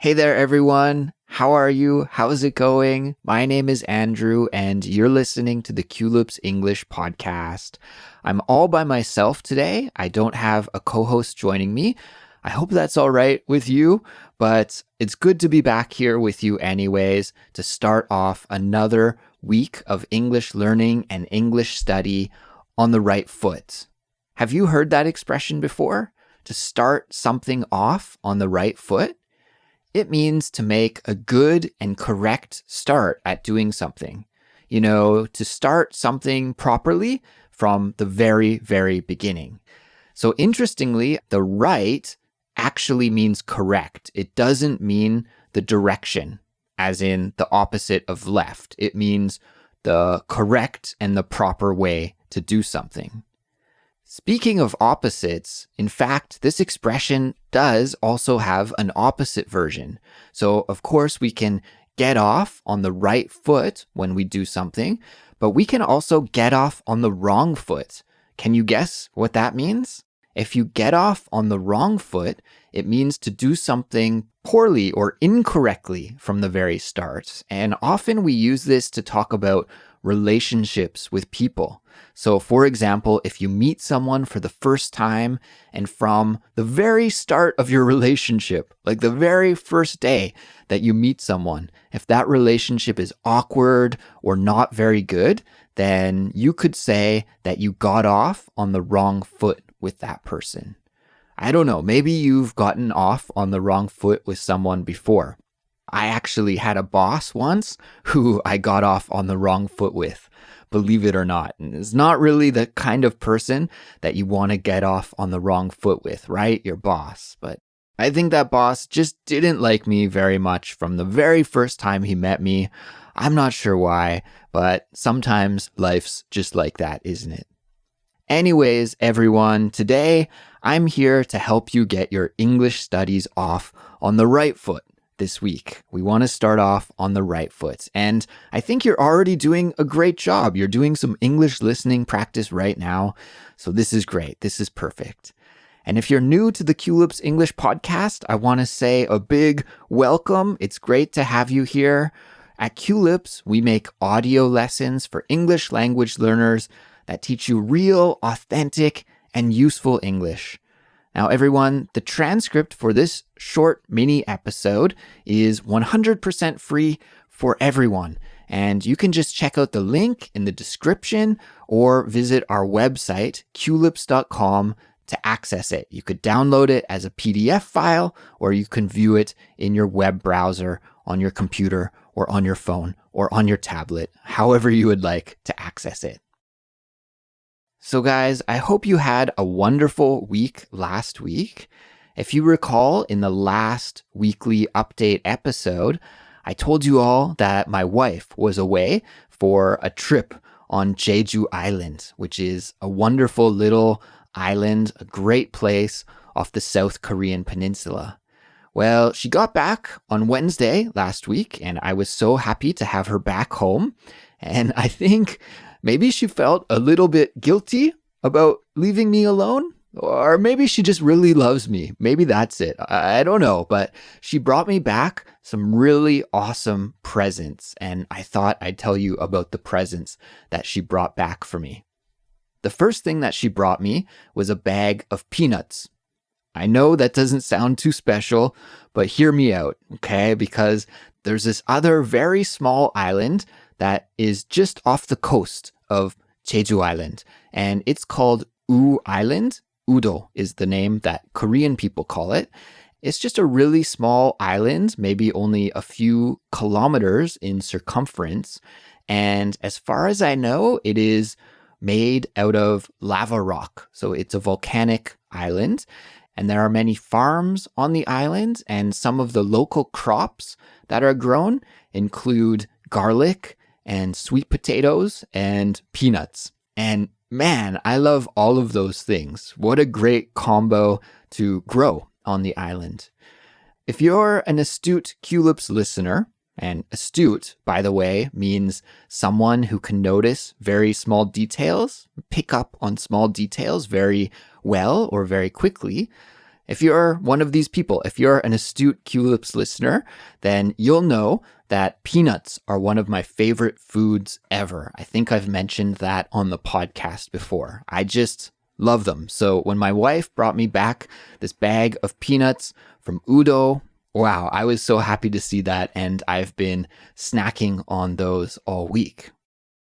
Hey there, everyone. How are you? How's it going? My name is Andrew, and you're listening to the Culips English podcast. I'm all by myself today. I don't have a co-host joining me. I hope that's all right with you, but it's good to be back here with you anyways to start off another week of English learning and English study on the right foot. Have you heard that expression before? To start something off on the right foot? It means to make a good and correct start at doing something. You know, to start something properly from the very, very beginning. So interestingly, the right actually means correct. It doesn't mean the direction, as in the opposite of left. It means the correct and the proper way to do something. Speaking of opposites, in fact, this expression does also have an opposite version. So, of course, we can get off on the right foot when we do something, but we can also get off on the wrong foot. Can you guess what that means? If you get off on the wrong foot, it means to do something poorly or incorrectly from the very start. And often we use this to talk about relationships with people. So for example, if you meet someone for the first time and from the very start of your relationship, like the very first day that you meet someone, if that relationship is awkward or not very good, then you could say that you got off on the wrong foot with that person. I don't know, maybe you've gotten off on the wrong foot with someone before. I actually had a boss once who I got off on the wrong foot with, believe it or not. And it's not really the kind of person that you want to get off on the wrong foot with, right? Your boss. But I think that boss just didn't like me very much from the very first time he met me. I'm not sure why, but sometimes life's just like that, isn't it? Anyways, everyone, today I'm here to help you get your English studies off on the right foot. This week. We want to start off on the right foot. And I think you're already doing a great job. You're doing some English listening practice right now. So this is great. This is perfect. And if you're new to the Culips English podcast, I want to say a big welcome. It's great to have you here. At Culips, we make audio lessons for English language learners that teach you real, authentic, and useful English. Now, everyone, the transcript for this short mini episode is 100% free for everyone. And you can just check out the link in the description or visit our website, culips.com, to access it. You could download it as a PDF file, or you can view it in your web browser, on your computer, or on your phone, or on your tablet, however you would like to access it. So guys, I hope you had a wonderful week last week. If you recall, in the last weekly update episode, I told you all that my wife was away for a trip on Jeju Island, which is a wonderful little island, a great place off the South Korean peninsula. Well, she got back on Wednesday last week, and I was so happy to have her back home. And I think maybe she felt a little bit guilty about leaving me alone, or maybe she just really loves me. Maybe that's it. I don't know, but she brought me back some really awesome presents, and I thought I'd tell you about the presents that she brought back for me. The first thing that she brought me was a bag of peanuts. I know that doesn't sound too special, but hear me out, okay? Because there's this other very small island that is just off the coast of Jeju Island, and it's called U Island. Udo is the name that Korean people call it. It's just a really small island, maybe only a few kilometers in circumference, and as far as I know, it is made out of lava rock. So it's a volcanic island, and there are many farms on the island, and some of the local crops that are grown include garlic and sweet potatoes and peanuts. And man, I love all of those things. What a great combo to grow on the island. If you're an astute Culips listener, and astute, by the way, means someone who can notice very small details, pick up on small details very well or very quickly. If you're one of these people, if you're an astute Culips listener, then you'll know that peanuts are one of my favorite foods ever. I think I've mentioned that on the podcast before. I just love them. So when my wife brought me back this bag of peanuts from Udo, wow, I was so happy to see that, and I've been snacking on those all week.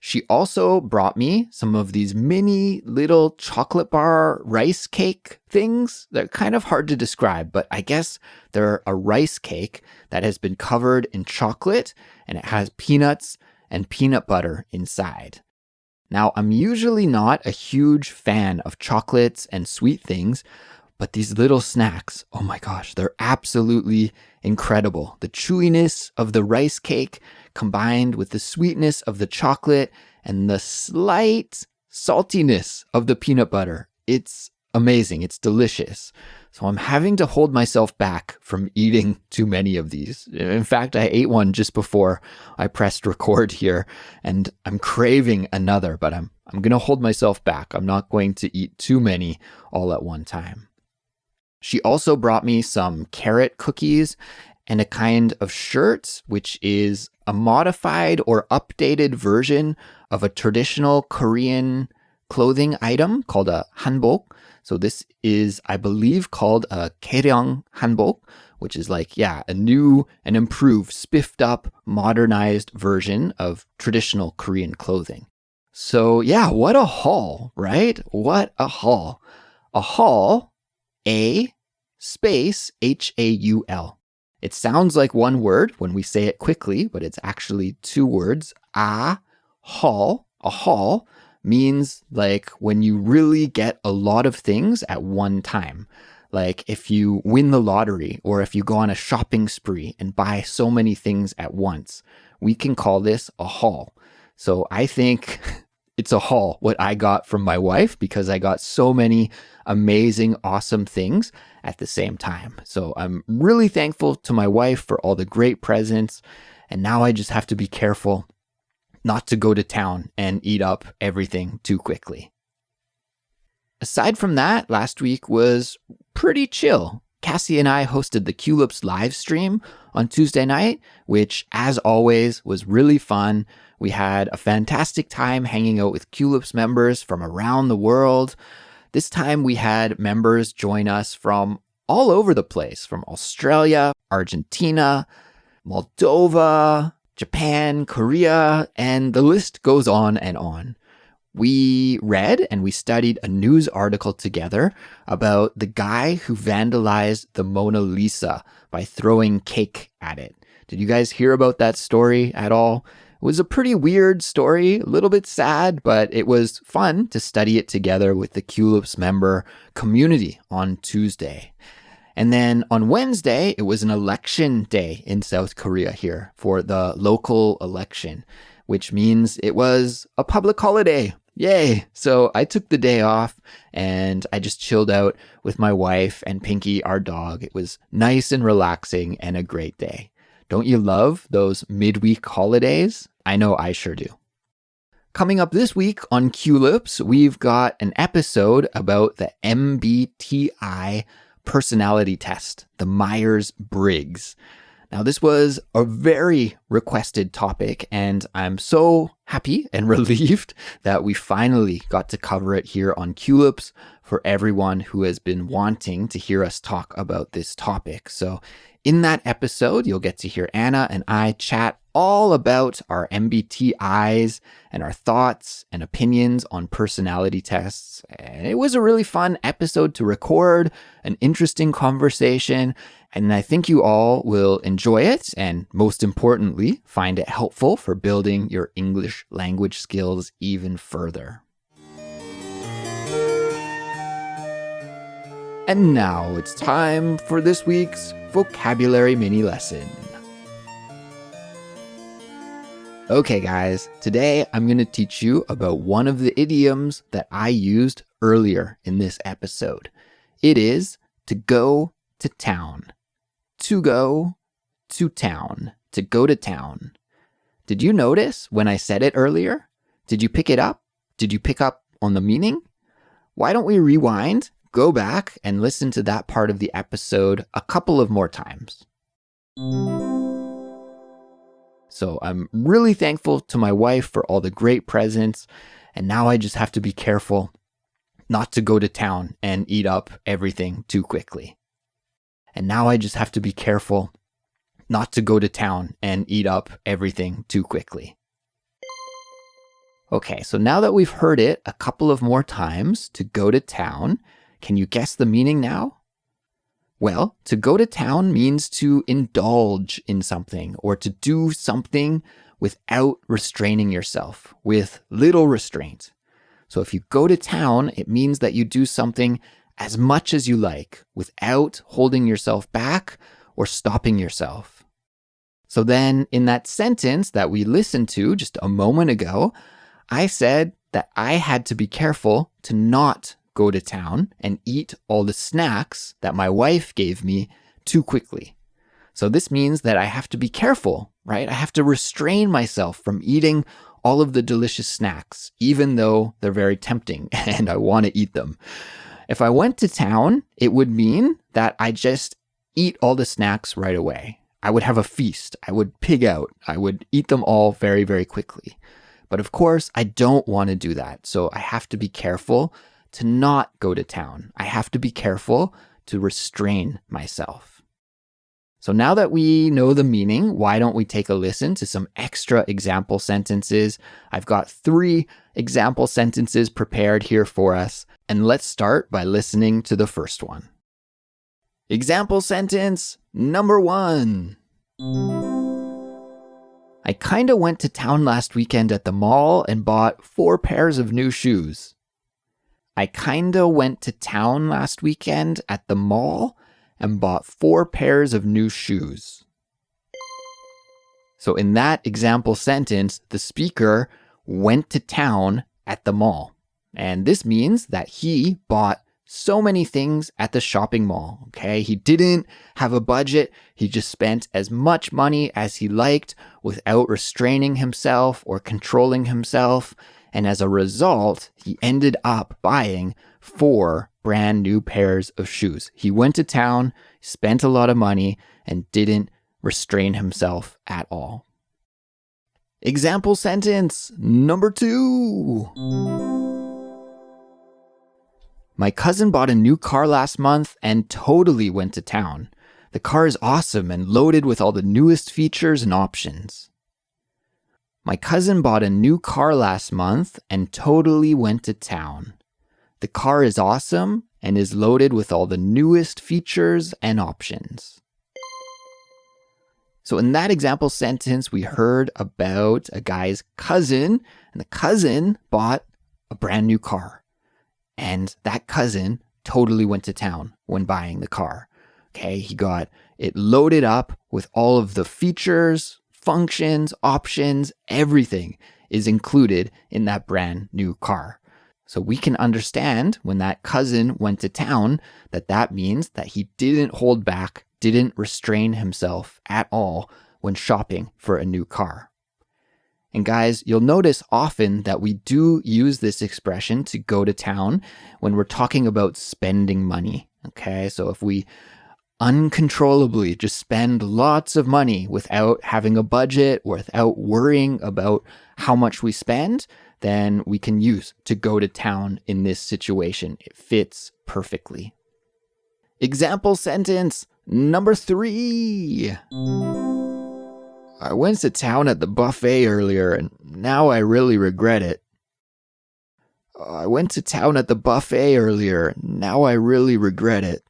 She also brought me some of these mini little chocolate bar rice cake things. They're kind of hard to describe, but I guess they're a rice cake that has been covered in chocolate, and it has peanuts and peanut butter inside. Now, I'm usually not a huge fan of chocolates and sweet things, but these little snacks, oh my gosh, they're absolutely incredible. The chewiness of the rice cake combined with the sweetness of the chocolate and the slight saltiness of the peanut butter. It's amazing. It's delicious. So I'm having to hold myself back from eating too many of these. In fact, I ate one just before I pressed record here, and I'm craving another, but I'm going to hold myself back. I'm not going to eat too many all at one time. She also brought me some carrot cookies and a kind of shirt, which is a modified or updated version of a traditional Korean clothing item called a hanbok. So this is, I believe, called a gaeryong hanbok, which is like, a new and improved, spiffed up, modernized version of traditional Korean clothing. So what a haul, right? What a haul. A haul, A space H-A-U-L. It sounds like one word when we say it quickly, but it's actually two words. Haul. A haul means like when you really get a lot of things at one time. Like if you win the lottery or if you go on a shopping spree and buy so many things at once, we can call this a haul. So I think it's a haul what I got from my wife because I got so many amazing, awesome things at the same time. So I'm really thankful to my wife for all the great presents. And now I just have to be careful not to go to town and eat up everything too quickly. Aside from that, last week was pretty chill. Cassie and I hosted the Culips live stream on Tuesday night, which, as always, was really fun. We had a fantastic time hanging out with Culips members from around the world. This time we had members join us from all over the place, from Australia, Argentina, Moldova, Japan, Korea, and the list goes on and on. We read and we studied a news article together about the guy who vandalized the Mona Lisa by throwing cake at it. Did you guys hear about that story at all? It was a pretty weird story, a little bit sad, but it was fun to study it together with the Culips member community on Tuesday. And then on Wednesday, it was an election day in South Korea here for the local election, which means it was a public holiday. Yay! So I took the day off and I just chilled out with my wife and Pinky, our dog. It was nice and relaxing and a great day. Don't you love those midweek holidays? I know I sure do. Coming up this week on Culips, we've got an episode about the MBTI personality test, the Myers-Briggs. Now, this was a very requested topic, and I'm so happy and relieved that we finally got to cover it here on Culips for everyone who has been wanting to hear us talk about this topic. So in that episode, you'll get to hear Anna and I chat all about our MBTIs and our thoughts and opinions on personality tests. And it was a really fun episode to record, an interesting conversation, and I think you all will enjoy it and, most importantly, find it helpful for building your English language skills even further. And now it's time for this week's vocabulary mini lesson. Okay, guys, today I'm going to teach you about one of the idioms that I used earlier in this episode. It is to go to town. To go to town. To go to town. Did you notice when I said it earlier? Did you pick it up? Did you pick up on the meaning? Why don't we rewind, go back and listen to that part of the episode a couple of more times. So I'm really thankful to my wife for all the great presents, and now I just have to be careful not to go to town and eat up everything too quickly. And now I just have to be careful not to go to town and eat up everything too quickly. Okay, so now that we've heard it a couple of more times, to go to town, can you guess the meaning now? Well, to go to town means to indulge in something or to do something without restraining yourself, with little restraint. So if you go to town, it means that you do something as much as you like without holding yourself back or stopping yourself. So then in that sentence that we listened to just a moment ago, I said that I had to be careful to not go to town and eat all the snacks that my wife gave me too quickly. So this means that I have to be careful, right? I have to restrain myself from eating all of the delicious snacks, even though they're very tempting and I want to eat them. If I went to town, it would mean that I just eat all the snacks right away. I would have a feast. I would pig out. I would eat them all very, very quickly. But of course, I don't want to do that. So I have to be careful to not go to town. I have to be careful to restrain myself. So now that we know the meaning, why don't we take a listen to some extra example sentences? I've got 3 example sentences prepared here for us. And let's start by listening to the first one. Example sentence number 1. I kinda went to town last weekend at the mall and bought 4 pairs of new shoes. I kinda went to town last weekend at the mall and bought 4 pairs of new shoes. So in that example sentence, the speaker went to town at the mall. And this means that he bought so many things at the shopping mall, okay? He didn't have a budget. He just spent as much money as he liked without restraining himself or controlling himself. And as a result, he ended up buying 4 brand new pairs of shoes. He went to town, spent a lot of money, and didn't restrain himself at all. Example sentence number 2. My cousin bought a new car last month and totally went to town. The car is awesome and loaded with all the newest features and options. My cousin bought a new car last month and totally went to town. The car is awesome and is loaded with all the newest features and options. So in that example sentence, we heard about a guy's cousin, and the cousin bought a brand new car. And that cousin totally went to town when buying the car. Okay, he got it loaded up with all of the features, functions, options, everything is included in that brand new car. So we can understand when that cousin went to town that means that he didn't hold back, didn't restrain himself at all when shopping for a new car. And guys, you'll notice often that we do use this expression to go to town when we're talking about spending money. Okay, so if we uncontrollably just spend lots of money without having a budget or without worrying about how much we spend, then we can use to go to town in this situation. It fits perfectly. Example sentence number 3. I went to town at the buffet earlier and now I really regret it. I went to town at the buffet earlier. Now I really regret it.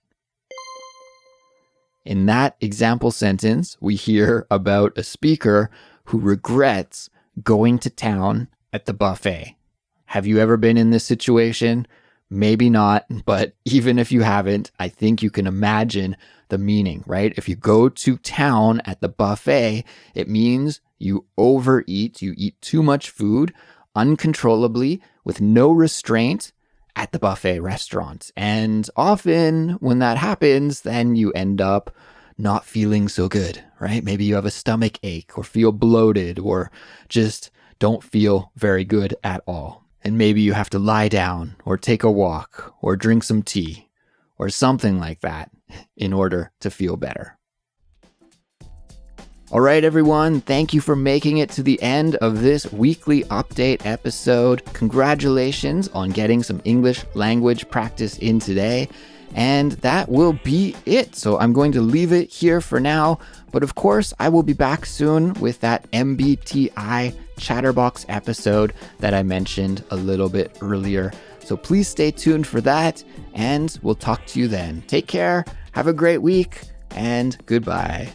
In that example sentence, we hear about a speaker who regrets going to town at the buffet. Have you ever been in this situation? Maybe not, but even if you haven't, I think you can imagine the meaning, right? If you go to town at the buffet, it means you overeat, you eat too much food uncontrollably with no restraint at the buffet restaurant. And often when that happens, then you end up not feeling so good, right? Maybe you have a stomach ache or feel bloated or just don't feel very good at all. And maybe you have to lie down or take a walk or drink some tea. or something like that in order to feel better. All right, everyone, thank you for making it to the end of this weekly update episode. Congratulations on getting some English language practice in today. And that will be it. So I'm going to leave it here for now. But of course, I will be back soon with that MBTI Chatterbox episode that I mentioned a little bit earlier. So please stay tuned for that, and we'll talk to you then. Take care, have a great week, and goodbye.